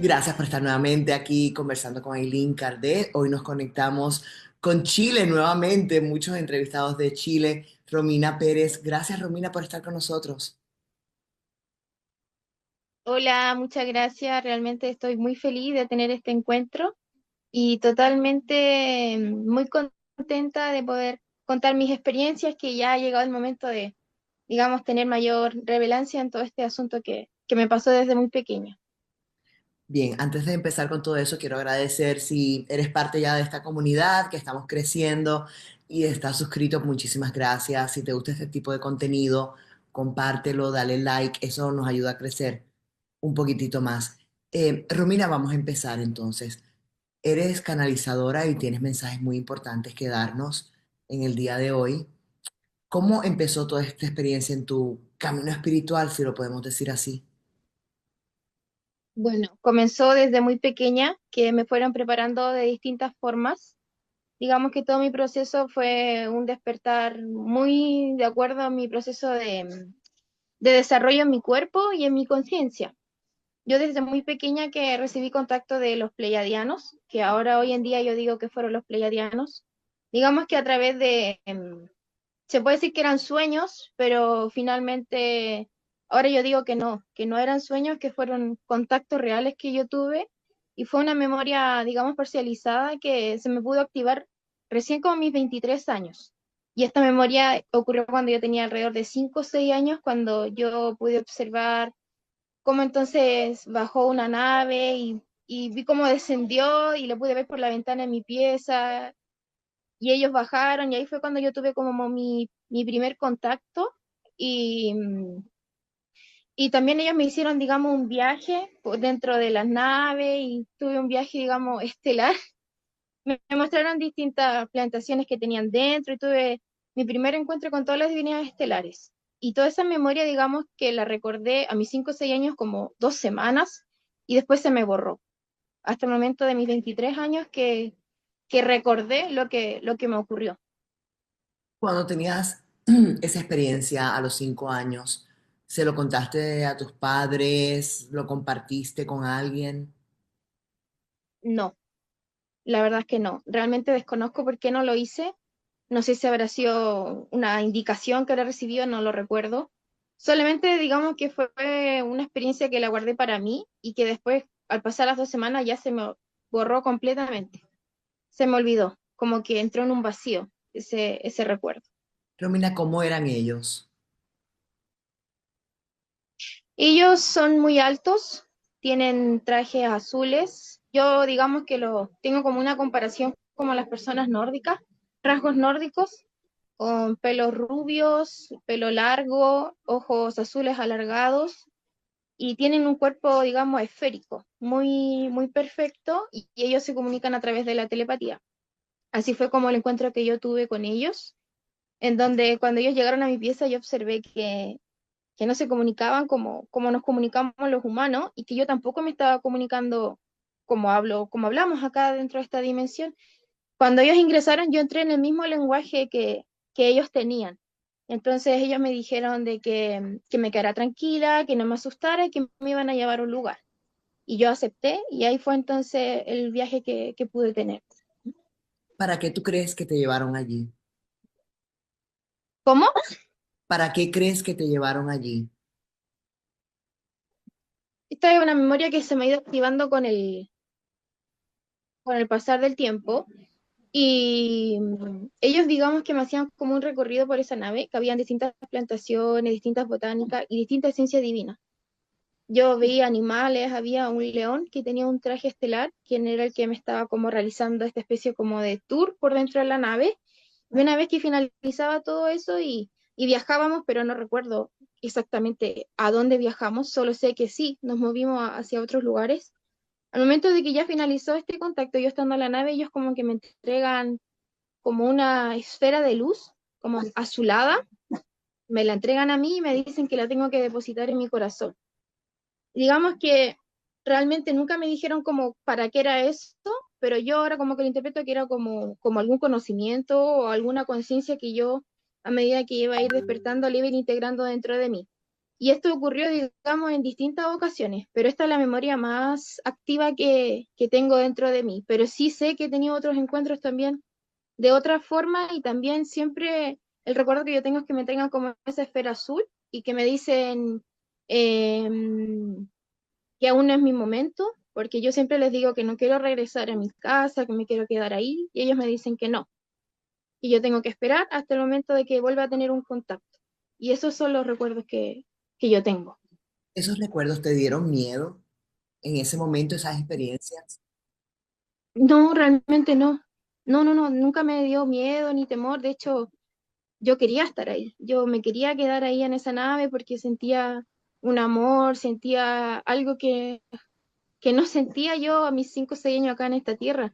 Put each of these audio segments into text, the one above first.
Gracias por estar nuevamente aquí conversando con Aileen Cardet. Hoy nos conectamos con Chile nuevamente, muchos entrevistados de Chile. Romina Pérez, gracias Romina por estar con nosotros. Hola, muchas gracias. Realmente estoy muy feliz de tener este encuentro y totalmente muy contenta de poder contar mis experiencias, que ya ha llegado el momento de, digamos, tener mayor relevancia en todo este asunto que me pasó desde muy pequeña. Bien, antes de empezar con todo eso, quiero agradecer si eres parte ya de esta comunidad, que estamos creciendo y estás suscrito, muchísimas gracias. Si te gusta este tipo de contenido, compártelo, dale like, eso nos ayuda a crecer un poquitito más. Romina, vamos a empezar entonces. Eres canalizadora y tienes mensajes muy importantes que darnos en el día de hoy. ¿Cómo empezó toda esta experiencia en tu camino espiritual, si lo podemos decir así? Bueno, comenzó desde muy pequeña, que me fueron preparando de distintas formas. Digamos que todo mi proceso fue un despertar muy de acuerdo a mi proceso de desarrollo en mi cuerpo y en mi conciencia. Yo desde muy pequeña que recibí contacto de los pleiadianos, que ahora hoy en día yo digo que fueron los pleiadianos. Digamos que a través de, se puede decir que eran sueños, pero finalmente ahora yo digo que no eran sueños, que fueron contactos reales que yo tuve y fue una memoria, digamos, parcializada que se me pudo activar recién con mis 23 años. Y esta memoria ocurrió cuando yo tenía alrededor de 5 o 6 años, cuando yo pude observar cómo entonces bajó una nave y vi cómo descendió y lo pude ver por la ventana de mi pieza y ellos bajaron y ahí fue cuando yo tuve como mi primer contacto y, y también ellos me hicieron, digamos, un viaje dentro de la nave y tuve un viaje, digamos, estelar. Me mostraron distintas plantaciones que tenían dentro y tuve mi primer encuentro con todas las divinidades estelares. Y toda esa memoria, digamos, que la recordé a mis 5 o 6 años como 2 semanas y después se me borró. Hasta el momento de mis 23 años que recordé lo que me ocurrió. Cuando tenías esa experiencia a los 5 años, ¿se lo contaste a tus padres? ¿Lo compartiste con alguien? No, la verdad es que no. Realmente desconozco por qué no lo hice. No sé si habrá sido una indicación que habrá recibido, no lo recuerdo. Solamente digamos que fue una experiencia que la guardé para mí y que después, al pasar las 2 semanas, ya se me borró completamente. Se me olvidó, como que entró en un vacío ese recuerdo. Romina, ¿cómo eran ellos? Ellos son muy altos, tienen trajes azules. Yo digamos que lo tengo como una comparación como las personas nórdicas, rasgos nórdicos, con pelos rubios, pelo largo, ojos azules alargados y tienen un cuerpo, digamos, esférico, muy perfecto y ellos se comunican a través de la telepatía. Así fue como el encuentro que yo tuve con ellos, en donde cuando ellos llegaron a mi pieza yo observé que no se comunicaban como nos comunicamos los humanos y que yo tampoco me estaba comunicando como hablamos acá dentro de esta dimensión. Cuando ellos ingresaron, yo entré en el mismo lenguaje que ellos tenían. Entonces ellos me dijeron de que me quedara tranquila, que no me asustara y que me iban a llevar a un lugar. Y yo acepté y ahí fue entonces el viaje que pude tener. ¿Para qué tú crees que te llevaron allí? ¿Cómo? ¿Para qué crees que te llevaron allí? Esta es una memoria que se me ha ido activando con el pasar del tiempo. Y ellos, digamos que me hacían como un recorrido por esa nave, que habían distintas plantaciones, distintas botánicas y distintas ciencias divinas. Yo veía animales, había un león que tenía un traje estelar, quien era el que me estaba como realizando esta especie como de tour por dentro de la nave. Y una vez que finalizaba todo eso y viajábamos, pero no recuerdo exactamente a dónde viajamos, solo sé que sí, nos movimos hacia otros lugares. Al momento de que ya finalizó este contacto, yo estando en la nave, ellos como que me entregan como una esfera de luz, como azulada, me la entregan a mí y me dicen que la tengo que depositar en mi corazón. Digamos que realmente nunca me dijeron como para qué era esto, pero yo ahora como que lo interpreto que era como algún conocimiento o alguna conciencia que yo, a medida que iba a ir despertando, le iba a ir integrando dentro de mí. Y esto ocurrió, digamos, en distintas ocasiones, pero esta es la memoria más activa que tengo dentro de mí. Pero sí sé que he tenido otros encuentros también de otra forma y también siempre el recuerdo que yo tengo es que me tengan como esa esfera azul y que me dicen que aún no es mi momento, porque yo siempre les digo que no quiero regresar a mi casa, que me quiero quedar ahí, y ellos me dicen que no, y yo tengo que esperar hasta el momento de que vuelva a tener un contacto. Y esos son los recuerdos que yo tengo. ¿Esos recuerdos te dieron miedo en ese momento, esas experiencias? No, realmente no. No, no, no, nunca me dio miedo ni temor. De hecho, yo quería estar ahí. Yo me quería quedar ahí en esa nave porque sentía un amor, sentía algo que no sentía yo a mis 5 o 6 años acá en esta tierra.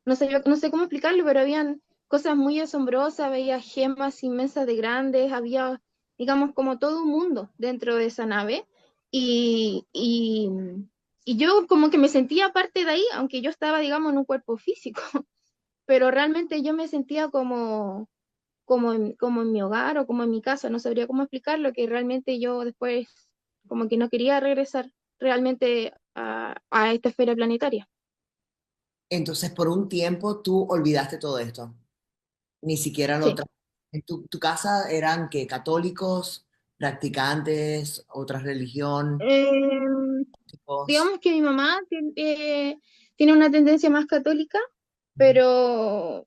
No sé, no sé cómo explicarlo, pero habían cosas muy asombrosas, veía gemas inmensas de grandes, había, digamos, como todo un mundo dentro de esa nave. Y, y, y yo como que me sentía parte de ahí, aunque yo estaba, digamos, en un cuerpo físico, pero realmente yo me sentía como en mi hogar o como en mi casa, no sabría cómo explicarlo, que realmente yo después como que no quería regresar realmente a esta esfera planetaria. Entonces, por un tiempo tú olvidaste todo esto, ni siquiera lo Sí. tra- ¿En tu casa eran que católicos, practicantes, otra religión, Eh, tipos? digamos que mi mamá tiene una tendencia más católica, pero,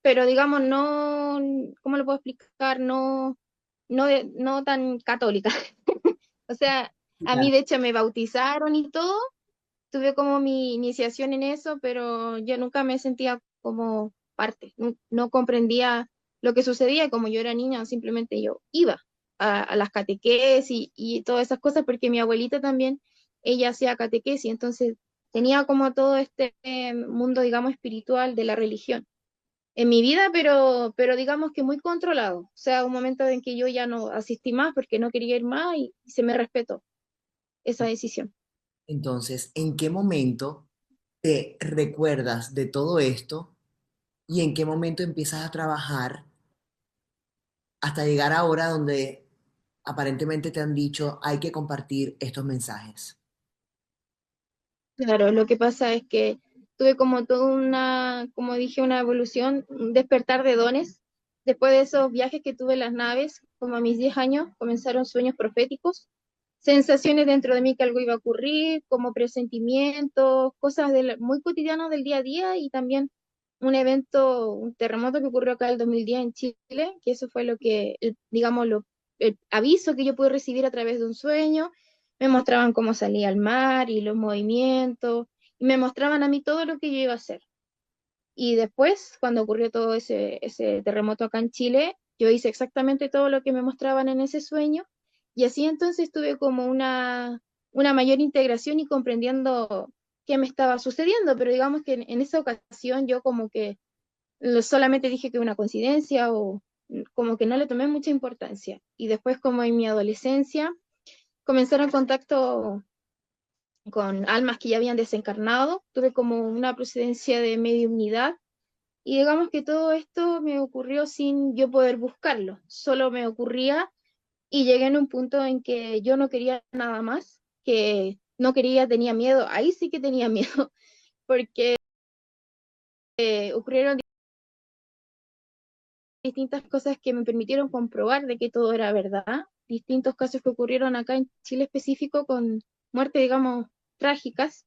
pero digamos no, ¿cómo lo puedo explicar? No, no tan católica. O sea, a mí de hecho me bautizaron y todo, tuve como mi iniciación en eso, pero yo nunca me sentía como parte, no, no comprendía lo que sucedía, como yo era niña, simplemente yo iba a las catequesis y todas esas cosas, porque mi abuelita también, ella hacía catequesis, entonces tenía como todo este mundo, digamos, espiritual de la religión en mi vida, pero digamos que muy controlado, o sea, un momento en que yo ya no asistí más porque no quería ir más y se me respetó esa decisión. Entonces, ¿en qué momento te recuerdas de todo esto y en qué momento empiezas a trabajar hasta llegar ahora donde aparentemente te han dicho hay que compartir estos mensajes? Claro, lo que pasa es que tuve como toda una, como dije, una evolución, un despertar de dones. Después de esos viajes que tuve en las naves, como a mis 10 años, comenzaron sueños proféticos, sensaciones dentro de mí que algo iba a ocurrir, como presentimientos, cosas muy cotidianas del día a día y también un evento, un terremoto que ocurrió acá el 2010 en Chile, que eso fue lo que, digamos, el aviso que yo pude recibir a través de un sueño. Me mostraban cómo salía al mar y los movimientos, y me mostraban a mí todo lo que yo iba a hacer. Y después, cuando ocurrió todo ese terremoto acá en Chile, yo hice exactamente todo lo que me mostraban en ese sueño, y así entonces tuve como una mayor integración y comprendiendo qué me estaba sucediendo, pero digamos que en esa ocasión yo como que solamente dije que una coincidencia o como que no le tomé mucha importancia. Y después como en mi adolescencia comenzaron contacto con almas que ya habían desencarnado, tuve como una procedencia de mediunidad y digamos que todo esto me ocurrió sin yo poder buscarlo, solo me ocurría y llegué en un punto en que yo no quería nada más, que no quería, tenía miedo, ahí sí que tenía miedo, porque ocurrieron distintas cosas que me permitieron comprobar de que todo era verdad, distintos casos que ocurrieron acá en Chile específico con muertes, digamos, trágicas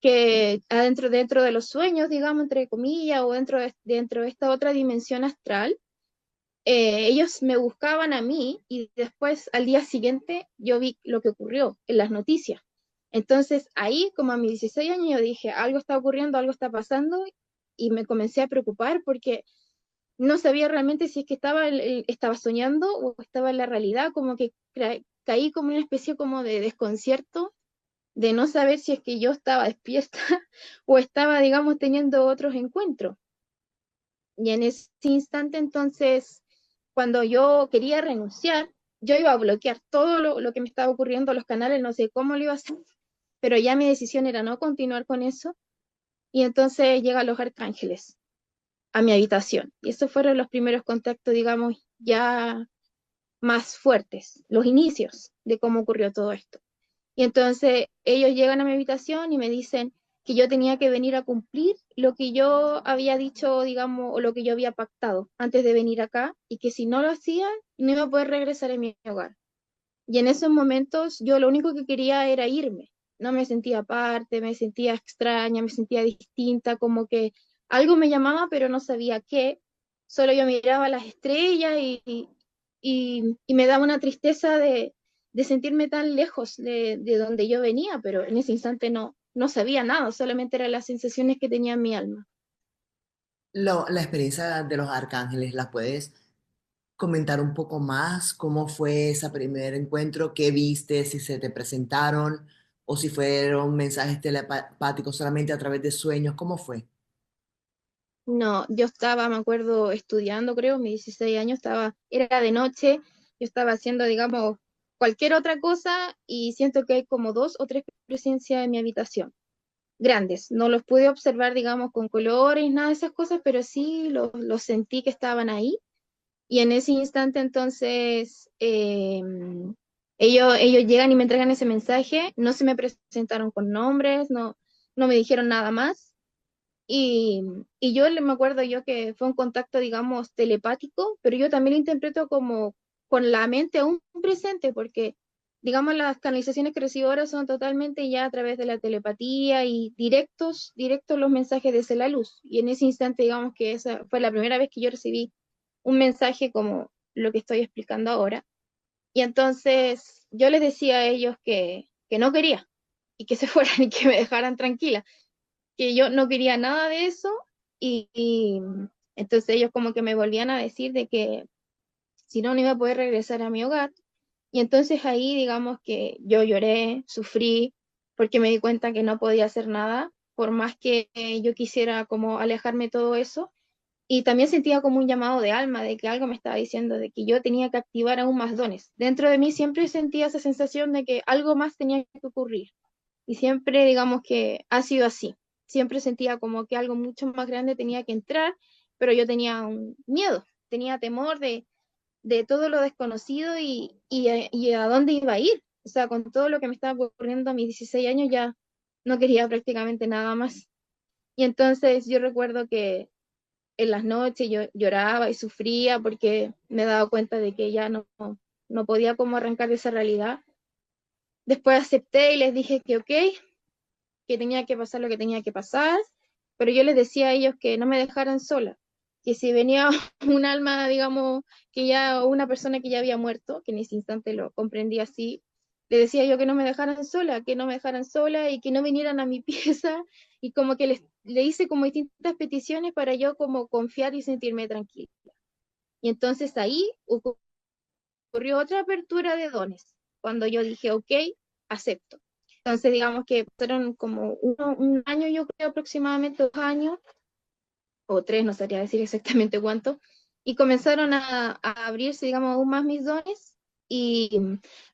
que dentro de los sueños, digamos, entre comillas, o dentro de esta otra dimensión astral, ellos me buscaban a mí y después al día siguiente yo vi lo que ocurrió en las noticias. Entonces ahí, como a mis 16 años, yo dije, algo está ocurriendo, algo está pasando y me comencé a preocupar porque no sabía realmente si es que estaba soñando o estaba en la realidad, como que caí como una especie como de desconcierto de no saber si es que yo estaba despierta o estaba, digamos, teniendo otros encuentros. Y en ese instante, entonces, cuando yo quería renunciar, yo iba a bloquear todo lo que me estaba ocurriendo, los canales, no sé cómo lo iba a hacer, pero ya mi decisión era no continuar con eso. Y entonces llegan los arcángeles a mi habitación. Y esos fueron los primeros contactos, digamos, ya más fuertes, los inicios de cómo ocurrió todo esto. Y entonces ellos llegan a mi habitación y me dicen que yo tenía que venir a cumplir lo que yo había dicho, digamos, o lo que yo había pactado antes de venir acá, y que si no lo hacía, no iba a poder regresar a mi hogar. Y en esos momentos yo lo único que quería era irme. No me sentía parte, me sentía extraña, me sentía distinta, como que algo me llamaba, pero no sabía qué. Solo yo miraba las estrellas y me daba una tristeza de sentirme tan lejos de donde yo venía, pero en ese instante no sabía nada, solamente eran las sensaciones que tenía en mi alma. La experiencia de los arcángeles, ¿la puedes comentar un poco más? ¿Cómo fue ese primer encuentro? ¿Qué viste? ¿Si se te presentaron o si fueron mensajes telepáticos solamente a través de sueños? ¿Cómo fue? No, yo estaba, me acuerdo, estudiando, creo, mis 16 años, era de noche, yo estaba haciendo, digamos, cualquier otra cosa y siento que hay como dos o tres presencias en mi habitación, grandes. No los pude observar, digamos, con colores, nada de esas cosas, pero sí los sentí que estaban ahí. Y en ese instante, entonces, ellos llegan y me entregan ese mensaje, no se me presentaron con nombres, no me dijeron nada más. Y, y me acuerdo yo que fue un contacto, digamos, telepático, pero yo también lo interpreto como con la mente aún presente, porque, digamos, las canalizaciones que recibo ahora son totalmente ya a través de la telepatía y directos los mensajes desde la luz. Y en ese instante, digamos que esa fue la primera vez que yo recibí un mensaje como lo que estoy explicando ahora. Y entonces yo les decía a ellos que no quería y que se fueran y que me dejaran tranquila, que yo no quería nada de eso y entonces ellos como que me volvían a decir de que si no, no iba a poder regresar a mi hogar. Y entonces ahí digamos que yo lloré, sufrí, porque me di cuenta que no podía hacer nada, por más que yo quisiera como alejarme de todo eso. Y también sentía como un llamado de alma, de que algo me estaba diciendo, de que yo tenía que activar aún más dones. Dentro de mí siempre sentía esa sensación de que algo más tenía que ocurrir. Y siempre, digamos que ha sido así. Siempre sentía como que algo mucho más grande tenía que entrar, pero yo tenía un miedo, tenía temor de todo lo desconocido y a dónde iba a ir. O sea, con todo lo que me estaba ocurriendo a mis 16 años ya no quería prácticamente nada más. Y entonces yo recuerdo que en las noches yo lloraba y sufría porque me daba cuenta de que ya no podía como arrancar de esa realidad. Después acepté y les dije que ok, que tenía que pasar lo que tenía que pasar, pero yo les decía a ellos que no me dejaran sola, que si venía un alma, digamos, que ya, o una persona que ya había muerto, que en ese instante lo comprendí así, le decía yo que no me dejaran sola, que no me dejaran sola y que no vinieran a mi pieza, y como que le hice como distintas peticiones para yo como confiar y sentirme tranquila. Y entonces ahí ocurrió otra apertura de dones, cuando yo dije, ok, acepto. Entonces, digamos que pasaron como un año, yo creo aproximadamente 2 años, o tres, no sabría decir exactamente cuánto, y comenzaron a abrirse, digamos, aún más mis dones, y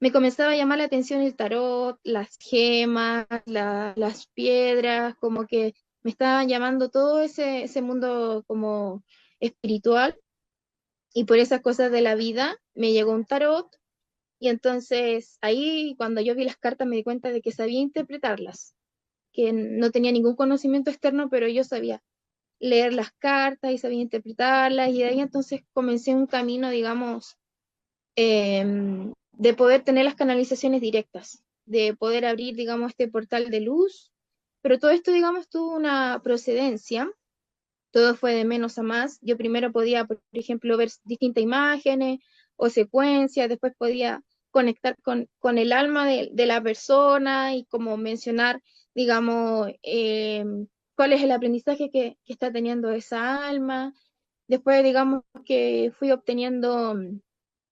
me comenzaba a llamar la atención el tarot, las gemas, las piedras, como que me estaban llamando todo ese mundo como espiritual, y por esas cosas de la vida me llegó un tarot y entonces ahí cuando yo vi las cartas me di cuenta de que sabía interpretarlas, que no tenía ningún conocimiento externo, pero yo sabía leer las cartas y sabía interpretarlas y de ahí entonces comencé un camino, digamos, de poder tener las canalizaciones directas, de poder abrir, digamos, este portal de luz, pero todo esto, digamos, tuvo una procedencia. Todo fue de menos a más. Yo primero podía, por ejemplo, ver distintas imágenes o secuencias, después podía conectar con el alma de la persona y como mencionar, digamos, cuál es el aprendizaje que está teniendo esa alma. Después, digamos, que fui obteniendo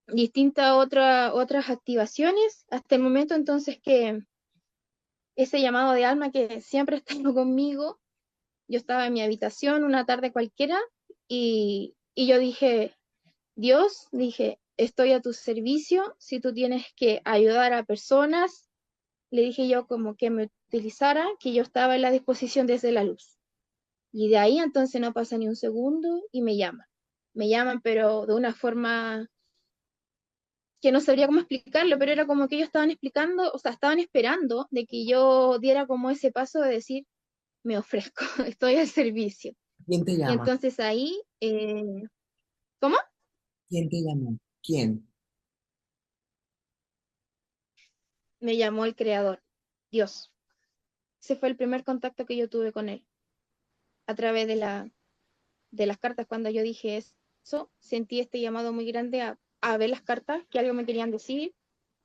distintas otras activaciones hasta el momento entonces que ese llamado de alma que siempre está conmigo, yo estaba en mi habitación una tarde cualquiera y yo dije, Dios, dije, estoy a tu servicio, si tú tienes que ayudar a personas, le dije yo como que me utilizara, que yo estaba en la disposición desde la luz. Y de ahí entonces no pasa ni un segundo y me llaman. Me llaman, pero de una forma que no sabría cómo explicarlo, pero era como que ellos estaban explicando, o sea, estaban esperando de que yo diera como ese paso de decir, me ofrezco, estoy al servicio. ¿Quién te Y llama? entonces ahí, ¿cómo? ¿Quién te llamó? ¿Quién? Me llamó el creador, Dios. Ese fue el primer contacto que yo tuve con él, a través de las cartas. Cuando yo dije eso, sentí este llamado muy grande a ver las cartas, que algo me querían decir.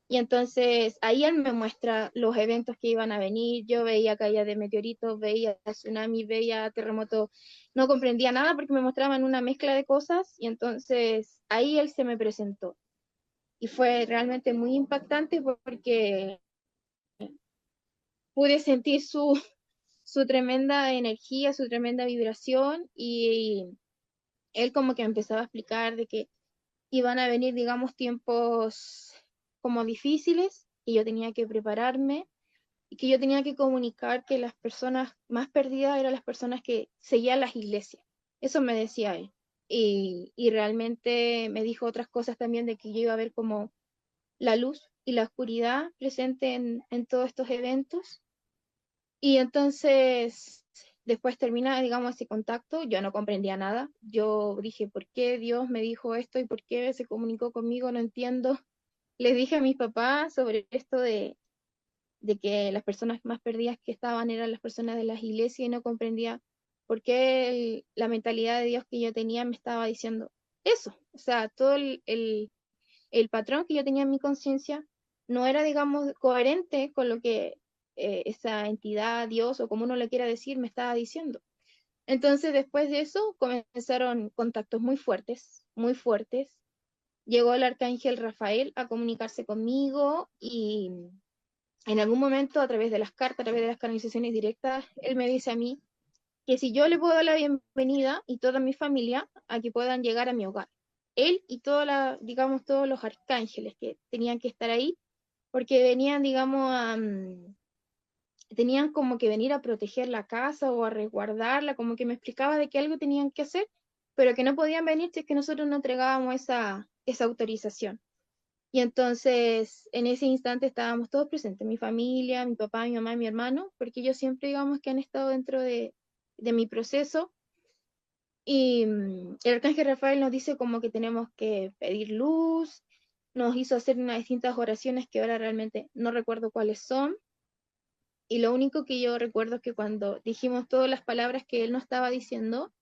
Y entonces ahí él me muestra los eventos que iban a venir. Yo veía caída de meteoritos, veía tsunami, veía terremotos. No comprendía nada porque me mostraban una mezcla de cosas y entonces ahí él se me presentó. Y fue realmente muy impactante porque pude sentir su tremenda energía, su tremenda vibración y él como que empezaba a explicar de que iban a venir, digamos, tiempos como difíciles y yo tenía que prepararme y que yo tenía que comunicar que las personas más perdidas eran las personas que seguían las iglesias. Eso me decía él. Y realmente me dijo otras cosas también de que yo iba a ver como la luz y la oscuridad presente en todos estos eventos. Y entonces, después termina, digamos, ese contacto, yo no comprendía nada. Yo dije, ¿por qué Dios me dijo esto y por qué se comunicó conmigo? No entiendo. Les dije a mis papás sobre esto de que las personas más perdidas que estaban eran las personas de las iglesias y no comprendía por qué la mentalidad de Dios que yo tenía me estaba diciendo eso. O sea, todo el patrón que yo tenía en mi conciencia no era, digamos, coherente con lo que esa entidad, Dios o como uno le quiera decir, me estaba diciendo. Entonces, después de eso, comenzaron contactos muy fuertes, muy fuertes. Llegó el arcángel Rafael a comunicarse conmigo y en algún momento, a través de las cartas, a través de las canalizaciones directas, él me dice a mí que si yo le puedo dar la bienvenida y toda mi familia a que puedan llegar a mi hogar. Él y digamos, todos los arcángeles que tenían que estar ahí, porque venían, digamos, tenían como que venir a proteger la casa o a resguardarla, como que me explicaba de que algo tenían que hacer, pero que no podían venir si es que nosotros no entregábamos esa autorización. Y entonces, en ese instante estábamos todos presentes, mi familia, mi papá, mi mamá y mi hermano, porque ellos siempre, digamos, que han estado dentro de mi proceso. Y el arcángel Rafael nos dice como que tenemos que pedir luz, nos hizo hacer unas distintas oraciones que ahora realmente no recuerdo cuáles son. Y lo único que yo recuerdo es que cuando dijimos todas las palabras que él nos estaba diciendo,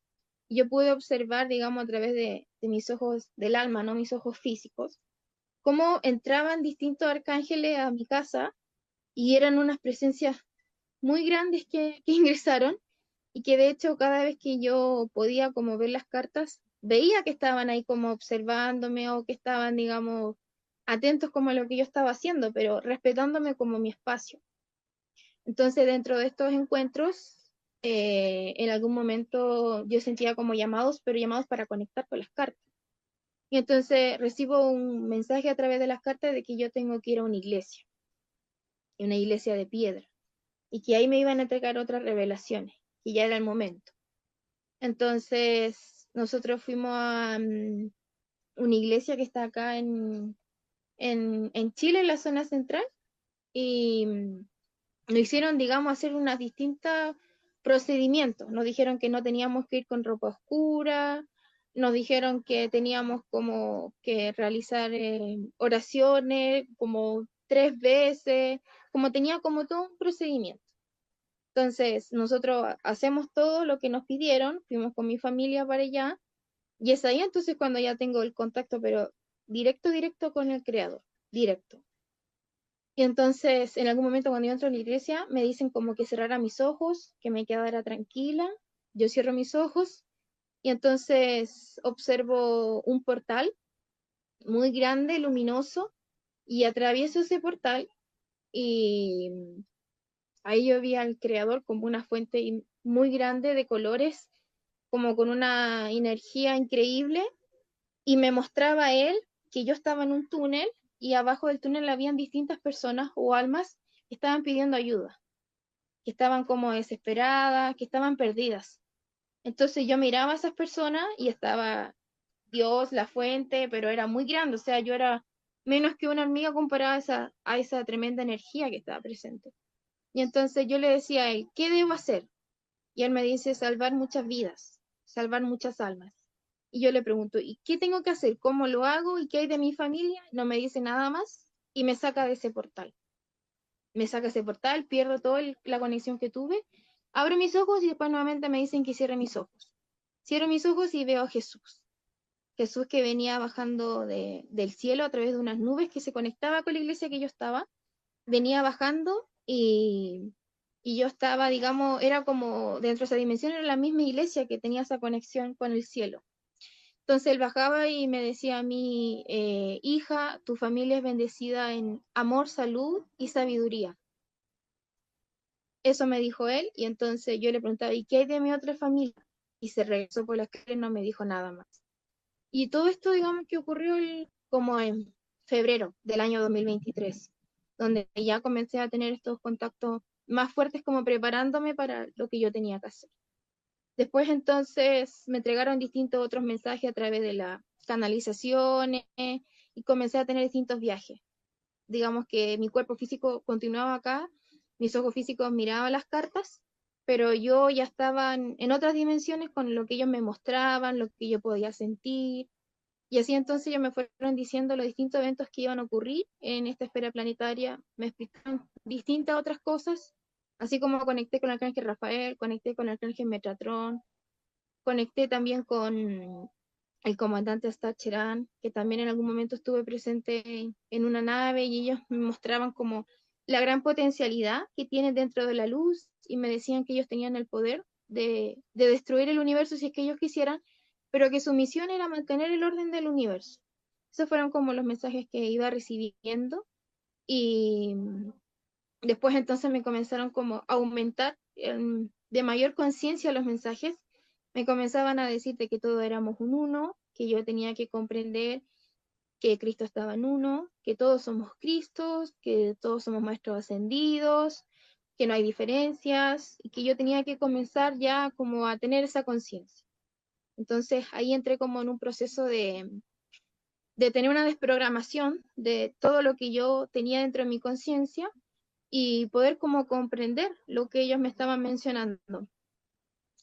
yo pude observar, digamos, a través de mis ojos del alma, no mis ojos físicos, cómo entraban distintos arcángeles a mi casa y eran unas presencias muy grandes que ingresaron y que de hecho cada vez que yo podía como ver las cartas, veía que estaban ahí como observándome o que estaban, digamos, atentos como a lo que yo estaba haciendo, pero respetándome como mi espacio. Entonces dentro de estos encuentros, en algún momento yo sentía como llamados, pero llamados para conectar con las cartas. Y entonces recibo un mensaje a través de las cartas de que yo tengo que ir a una iglesia de piedra, y que ahí me iban a entregar otras revelaciones, que ya era el momento. Entonces, nosotros fuimos a una iglesia que está acá en Chile, en la zona central, y nos hicieron, digamos, hacer unas distintas procedimientos. Nos dijeron que no teníamos que ir con ropa oscura, nos dijeron que teníamos como que realizar oraciones como 3 veces, como tenía como todo un procedimiento. Entonces, nosotros hacemos todo lo que nos pidieron, fuimos con mi familia para allá, y es ahí entonces cuando ya tengo el contacto, pero directo, directo con el creador, directo. Y entonces, en algún momento cuando yo entro a la iglesia, me dicen como que cerrara mis ojos, que me quedara tranquila. Yo cierro mis ojos y entonces observo un portal muy grande, luminoso, y atravieso ese portal y ahí yo vi al creador como una fuente muy grande de colores, como con una energía increíble, y me mostraba a él que yo estaba en un túnel y abajo del túnel habían distintas personas o almas que estaban pidiendo ayuda, que estaban como desesperadas, que estaban perdidas. Entonces yo miraba a esas personas y estaba Dios, la fuente, pero era muy grande, o sea, yo era menos que una hormiga comparada a esa tremenda energía que estaba presente. Y entonces yo le decía a él, ¿qué debo hacer? Y él me dice, salvar muchas vidas, salvar muchas almas. Y yo le pregunto, ¿y qué tengo que hacer? ¿Cómo lo hago? ¿Y qué hay de mi familia? No me dice nada más y me saca de ese portal. Me saca ese portal, pierdo toda la conexión que tuve, abro mis ojos y después nuevamente me dicen que cierre mis ojos. Cierro mis ojos y veo a Jesús. Jesús que venía bajando del cielo a través de unas nubes que se conectaba con la iglesia que yo estaba, venía bajando y yo estaba, digamos, era como dentro de esa dimensión, era la misma iglesia que tenía esa conexión con el cielo. Entonces él bajaba y me decía a mí, hija, tu familia es bendecida en amor, salud y sabiduría. Eso me dijo él y entonces yo le preguntaba, ¿y qué hay de mi otra familia? Y se regresó por la escalera y no me dijo nada más. Y todo esto, digamos, que ocurrió como en febrero del año 2023, donde ya comencé a tener estos contactos más fuertes como preparándome para lo que yo tenía que hacer. Después entonces me entregaron distintos otros mensajes a través de las canalizaciones y comencé a tener distintos viajes. Digamos que mi cuerpo físico continuaba acá, mis ojos físicos miraban las cartas, pero yo ya estaba en otras dimensiones con lo que ellos me mostraban, lo que yo podía sentir, y así entonces ellos me fueron diciendo los distintos eventos que iban a ocurrir en esta esfera planetaria, me explicaron distintas otras cosas, así como conecté con el arcángel Rafael, conecté con el arcángel Metatron, conecté también con el comandante Stacherán, que también en algún momento estuve presente en una nave y ellos me mostraban como la gran potencialidad que tienen dentro de la luz y me decían que ellos tenían el poder de destruir el universo si es que ellos quisieran, pero que su misión era mantener el orden del universo. Esos fueron como los mensajes que iba recibiendo y después entonces me comenzaron como a aumentar de mayor conciencia los mensajes, me comenzaban a decir de que todos éramos un uno, que yo tenía que comprender que Cristo estaba en uno, que todos somos Cristos, que todos somos maestros ascendidos, que no hay diferencias y que yo tenía que comenzar ya como a tener esa conciencia. Entonces ahí entré como en un proceso de tener una desprogramación de todo lo que yo tenía dentro de mi conciencia y poder como comprender lo que ellos me estaban mencionando.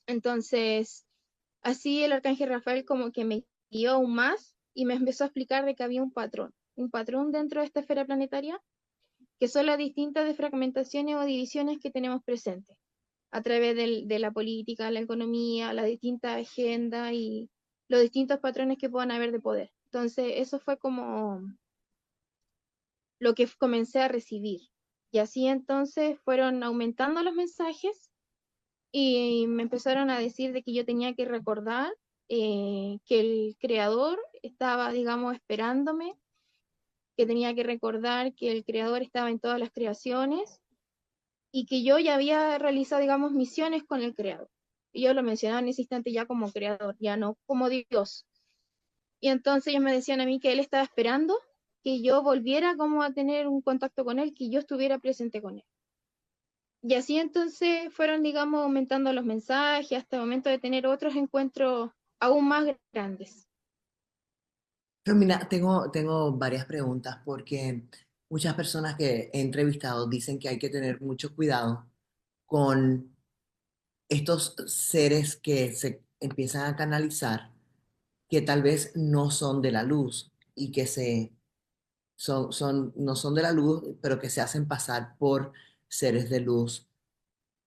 Entonces, así el arcángel Rafael como que me guió aún más y me empezó a explicar de que había un patrón dentro de esta esfera planetaria, que son las distintas defragmentaciones o divisiones que tenemos presentes a través de la política, la economía, las distintas agendas y los distintos patrones que puedan haber de poder. Entonces, eso fue como lo que comencé a recibir. Y así entonces fueron aumentando los mensajes y me empezaron a decir de que yo tenía que recordar que el creador estaba, digamos, esperándome, que tenía que recordar que el creador estaba en todas las creaciones y que yo ya había realizado, digamos, misiones con el creador. Y yo lo mencionaba en ese instante ya como creador, ya no como Dios. Y entonces ellos me decían a mí que él estaba esperando que yo volviera como a tener un contacto con él, que yo estuviera presente con él. Y así entonces fueron, digamos, aumentando los mensajes hasta el momento de tener otros encuentros aún más grandes. Pero mira, tengo varias preguntas porque muchas personas que he entrevistado dicen que hay que tener mucho cuidado con estos seres que se empiezan a canalizar, que tal vez no son de la luz y que no son de la luz, pero que se hacen pasar por seres de luz.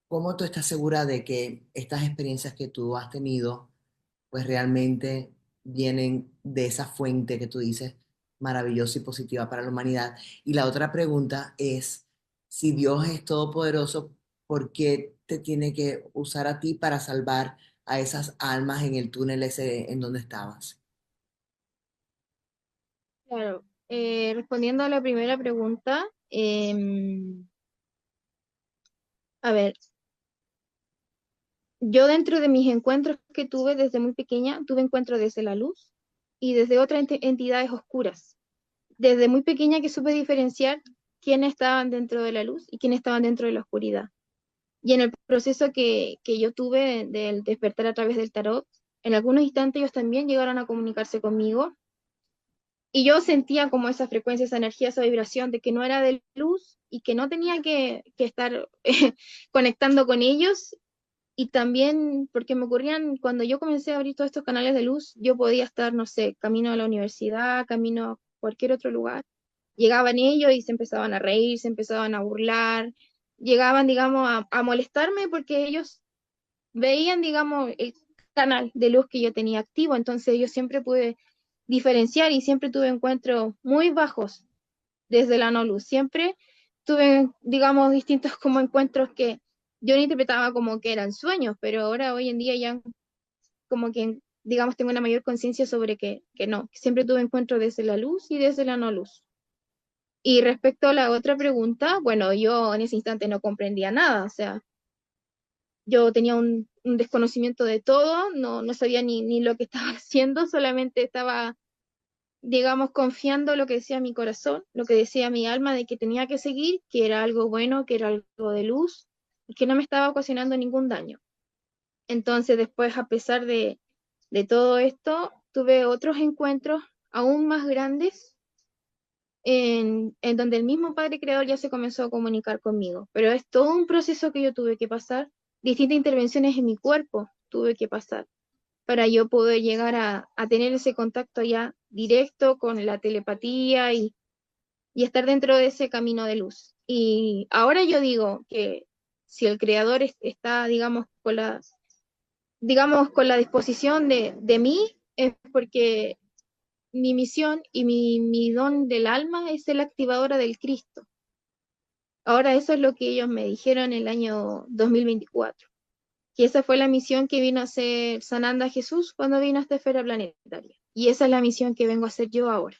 ¿Cómo tú estás segura de que estas experiencias que tú has tenido, pues realmente vienen de esa fuente que tú dices maravillosa y positiva para la humanidad? Y la otra pregunta es, si Dios es todopoderoso, ¿por qué te tiene que usar a ti para salvar a esas almas en el túnel ese en donde estabas? Claro, respondiendo a la primera pregunta, a ver, yo dentro de mis encuentros que tuve desde muy pequeña, tuve encuentros desde la luz y desde otras entidades oscuras. Desde muy pequeña que supe diferenciar quiénes estaban dentro de la luz y quiénes estaban dentro de la oscuridad. Y en el proceso que yo tuve del despertar a través del tarot, en algunos instantes ellos también llegaron a comunicarse conmigo Y yo sentía como esa frecuencia, esa energía, esa vibración de que no era de luz y que no tenía que estar conectando con ellos. Y también porque me ocurrían, cuando yo comencé a abrir todos estos canales de luz, yo podía estar, no sé, camino a la universidad, camino a cualquier otro lugar. Llegaban ellos y se empezaban a reír, se empezaban a burlar, llegaban, digamos, a molestarme porque ellos veían, digamos, el canal de luz que yo tenía activo. Entonces yo siempre pude diferenciar y siempre tuve encuentros muy bajos desde la no luz. Siempre tuve, digamos, distintos como encuentros que yo no interpretaba como que eran sueños, pero ahora hoy en día ya como que, digamos, tengo una mayor conciencia sobre que no, que siempre tuve encuentros desde la luz y desde la no luz. Y respecto a la otra pregunta, bueno, yo en ese instante no comprendía nada, o sea, yo tenía un desconocimiento de todo, no sabía ni lo que estaba haciendo, solamente estaba, digamos, confiando lo que decía mi corazón, lo que decía mi alma de que tenía que seguir, que era algo bueno, que era algo de luz, y que no me estaba ocasionando ningún daño. Entonces, después, a pesar de todo esto, tuve otros encuentros aún más grandes en donde el mismo Padre Creador ya se comenzó a comunicar conmigo. Pero es todo un proceso que yo tuve que pasar, distintas intervenciones en mi cuerpo tuve que pasar para yo poder llegar a tener ese contacto ya directo con la telepatía y estar dentro de ese camino de luz. Y ahora yo digo que si el creador está, digamos, con la disposición de mí, es porque mi misión y mi don del alma es ser la activadora del Cristo. Ahora eso es lo que ellos me dijeron en el año 2024, que esa fue la misión que vino a hacer Sananda Jesús cuando vino a esta esfera planetaria. Y esa es la misión que vengo a hacer yo ahora.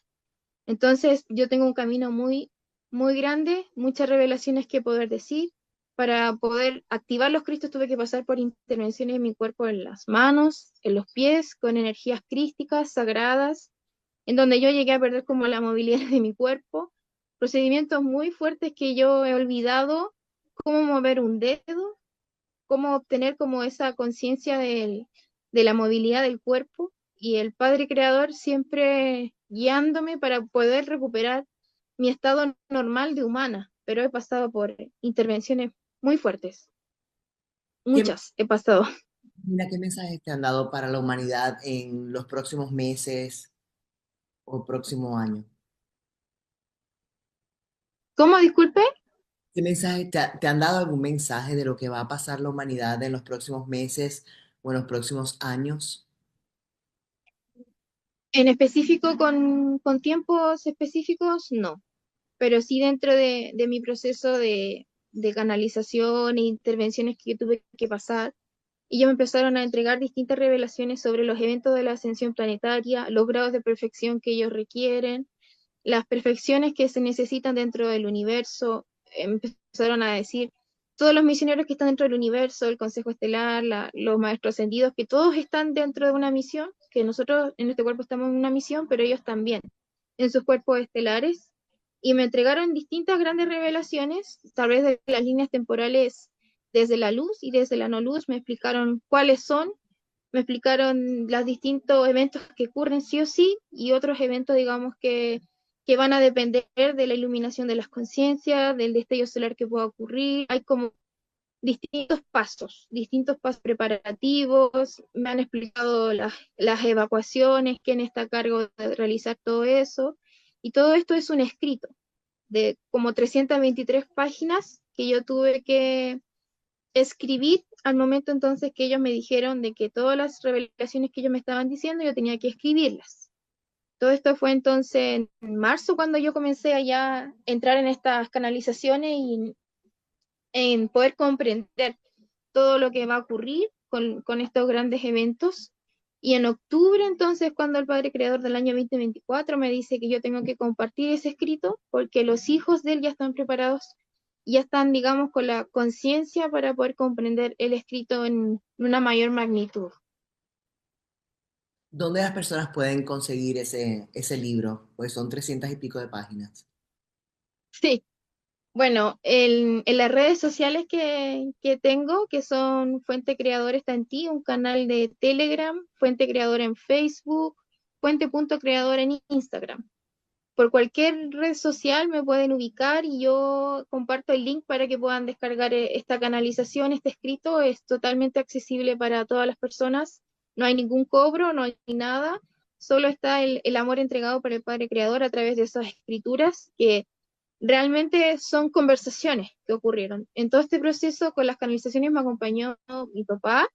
Entonces, yo tengo un camino muy grande, muchas revelaciones que poder decir. Para poder activar los Cristos tuve que pasar por intervenciones en mi cuerpo, en las manos, en los pies, con energías crísticas, sagradas, en donde yo llegué a perder como la movilidad de mi cuerpo. Procedimientos muy fuertes que yo he olvidado, cómo mover un dedo, cómo obtener como esa conciencia de la movilidad del cuerpo y el Padre Creador siempre guiándome para poder recuperar mi estado normal de humana, pero he pasado por intervenciones muy fuertes, ¿Qué, muchas he pasado. mira, qué mensajes te han dado para la humanidad en los próximos meses o próximo año? ¿Cómo, disculpe? ¿Qué mensaje te han dado algún mensaje de lo que va a pasar la humanidad en los próximos meses o en los próximos años? En específico, con tiempos específicos, no, pero sí dentro de mi proceso de canalización e intervenciones que yo tuve que pasar. Y ya me empezaron a entregar distintas revelaciones sobre los eventos de la ascensión planetaria, los grados de perfección que ellos requieren, las perfecciones que se necesitan dentro del universo. Empezaron a decir todos los misioneros que están dentro del universo, el Consejo Estelar, los maestros ascendidos, que todos están dentro de una misión, que nosotros en este cuerpo estamos en una misión, pero ellos también en sus cuerpos estelares. Y me entregaron distintas grandes revelaciones, tal vez de las líneas temporales desde la luz y desde la no luz, me explicaron cuáles son, me explicaron los distintos eventos que ocurren sí o sí y otros eventos, digamos, que van a depender de la iluminación de las conciencias, del destello solar que pueda ocurrir. Hay como distintos pasos preparativos, me han explicado las evacuaciones, quién está a cargo de realizar todo eso, y todo esto es un escrito de como 323 páginas que yo tuve que escribir al momento entonces que ellos me dijeron de que todas las revelaciones que ellos me estaban diciendo yo tenía que escribirlas. Todo esto fue entonces en marzo cuando yo comencé allá a entrar en estas canalizaciones y en poder comprender todo lo que va a ocurrir con estos grandes eventos. Y en octubre, entonces, cuando el Padre Creador del año 2024 me dice que yo tengo que compartir ese escrito, porque los hijos de él ya están preparados, ya están, digamos, con la conciencia para poder comprender el escrito en una mayor magnitud. ¿Dónde las personas pueden conseguir ese libro? Pues son 300 y pico de páginas. Sí, bueno, en las redes sociales que tengo, que son Fuente Creador está en ti, un canal de Telegram, Fuente Creador en Facebook, Fuente.creador en Instagram. por cualquier red social me pueden ubicar y yo comparto el link para que puedan descargar esta canalización, este escrito. Es totalmente accesible para todas las personas. No hay ningún cobro, no hay nada. Solo está el amor entregado por el Padre Creador a través de esas escrituras que realmente son conversaciones que ocurrieron. En todo este proceso con las canalizaciones me acompañó mi papá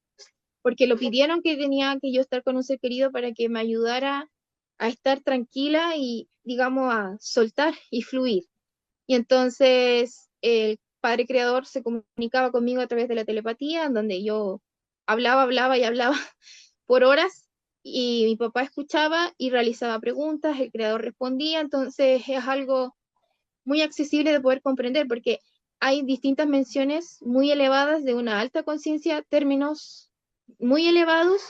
porque lo pidieron que tenía que yo estar con un ser querido para que me ayudara a estar tranquila y, digamos, a soltar y fluir. Y entonces el Padre Creador se comunicaba conmigo a través de la telepatía, en donde yo hablaba y hablaba por horas, y mi papá escuchaba y realizaba preguntas, el Creador respondía, entonces es algo muy accesible de poder comprender, porque hay distintas menciones muy elevadas de una alta conciencia, términos muy elevados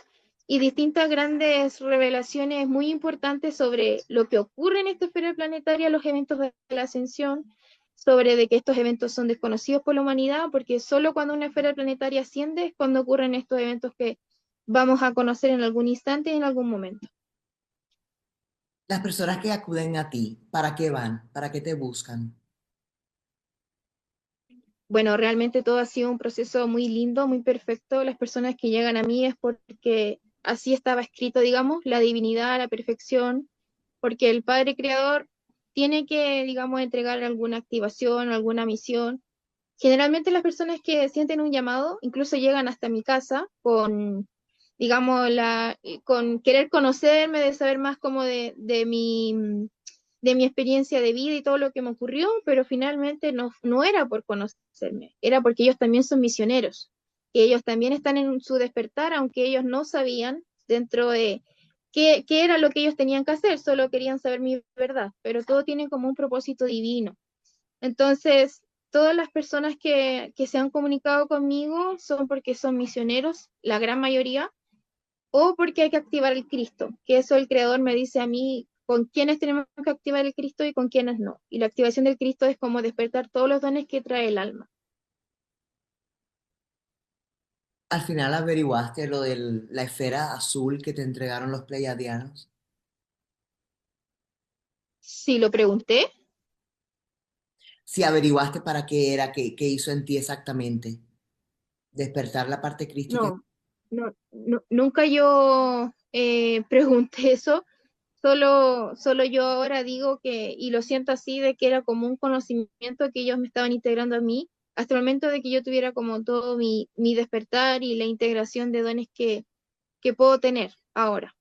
y distintas grandes revelaciones muy importantes sobre lo que ocurre en esta esfera planetaria, los eventos de la ascensión, sobre de que estos eventos son desconocidos por la humanidad, porque solo cuando una esfera planetaria asciende es cuando ocurren estos eventos que vamos a conocer en algún instante y en algún momento. Las personas que acuden a ti, ¿para qué van? ¿Para qué te buscan? Bueno, realmente todo ha sido un proceso muy lindo, muy perfecto. Las personas que llegan a mí es porque así estaba escrito, digamos, la divinidad, la perfección, porque el Padre Creador tiene que, digamos, entregar alguna activación, alguna misión. Generalmente las personas que sienten un llamado incluso llegan hasta mi casa con, digamos, con querer conocerme, de saber más como de mi experiencia de vida y todo lo que me ocurrió, pero finalmente no era por conocerme, era porque ellos también son misioneros, que ellos también están en su despertar, aunque ellos no sabían dentro de qué era lo que ellos tenían que hacer, solo querían saber mi verdad, pero todo tiene como un propósito divino. Entonces, todas las personas que se han comunicado conmigo son porque son misioneros, la gran mayoría, o porque hay que activar el Cristo, que eso el Creador me dice a mí con quiénes tenemos que activar el Cristo y con quiénes no. Y la activación del Cristo es como despertar todos los dones que trae el alma. Al final averiguaste lo de la esfera azul que te entregaron los pleiadianos. Si lo pregunté, Si averiguaste para qué era, qué hizo en ti exactamente. Despertar la parte crística. no, nunca yo pregunté eso. Solo yo ahora digo que, y lo siento así, de que era como un conocimiento que ellos me estaban integrando a mí, hasta el momento de que yo tuviera como todo mi despertar y la integración de dones que puedo tener ahora.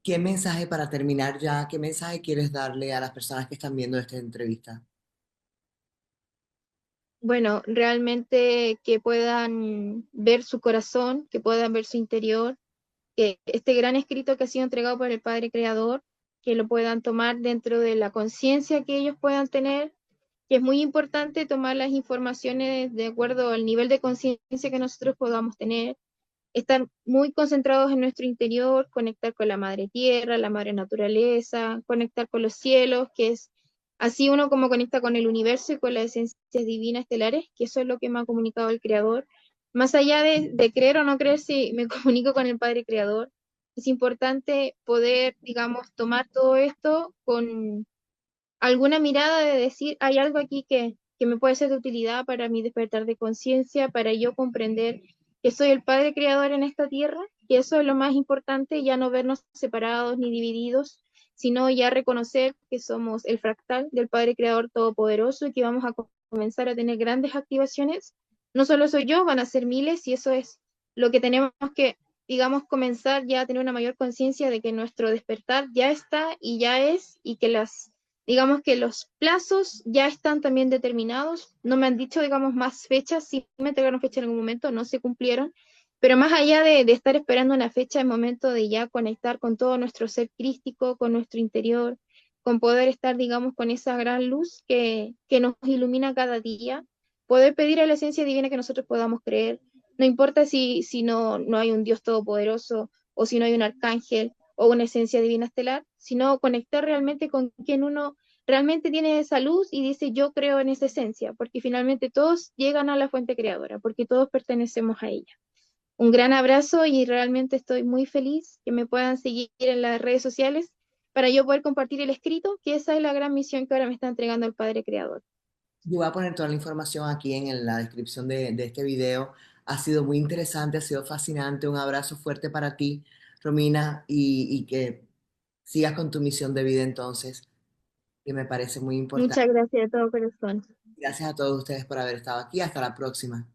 ¿Qué mensaje para terminar ya? ¿Qué mensaje quieres darle a las personas que están viendo esta entrevista? Bueno, realmente que puedan ver su corazón, que puedan ver su interior, que este gran escrito que ha sido entregado por el Padre Creador, que lo puedan tomar dentro de la conciencia que ellos puedan tener, que es muy importante tomar las informaciones de acuerdo al nivel de conciencia que nosotros podamos tener, estar muy concentrados en nuestro interior, conectar con la madre tierra, la madre naturaleza, conectar con los cielos, que es así uno como conecta con el universo y con las esencias divinas estelares, que eso es lo que me ha comunicado el Creador. Más allá de creer o no creer si me comunico con el Padre Creador, es importante poder, digamos, tomar todo esto con alguna mirada de decir, hay algo aquí que me puede ser de utilidad para mi despertar de conciencia, para yo comprender que soy el Padre Creador en esta tierra, que eso es lo más importante, ya no vernos separados ni divididos, sino ya reconocer que somos el fractal del Padre Creador Todopoderoso y que vamos a comenzar a tener grandes activaciones. No solo soy yo, van a ser miles y eso es lo que tenemos que, digamos, comenzar ya a tener una mayor conciencia de que nuestro despertar ya está y ya es y que digamos que los plazos ya están también determinados. No me han dicho, digamos, más fechas. Sí me entregaron fecha en algún momento, no se cumplieron. Pero más allá de estar esperando una fecha, es momento de ya conectar con todo nuestro ser crístico, con nuestro interior, con poder estar, digamos, con esa gran luz que nos ilumina cada día. Poder pedir a la esencia divina que nosotros podamos creer. No importa si no hay un Dios todopoderoso o si no hay un arcángel o una esencia divina estelar, sino conectar realmente con quien uno realmente tiene esa luz y dice yo creo en esa esencia, porque finalmente todos llegan a la fuente creadora, porque todos pertenecemos a ella. Un gran abrazo y realmente estoy muy feliz que me puedan seguir en las redes sociales para yo poder compartir el escrito, que esa es la gran misión que ahora me está entregando el Padre Creador. Yo voy a poner toda la información aquí en la descripción de este video. Ha sido muy interesante, ha sido fascinante. Un abrazo fuerte para ti, Romina, y que sigas con tu misión de vida entonces, que me parece muy importante. Muchas gracias de todo corazón. Gracias a todos ustedes por haber estado aquí. Hasta la próxima.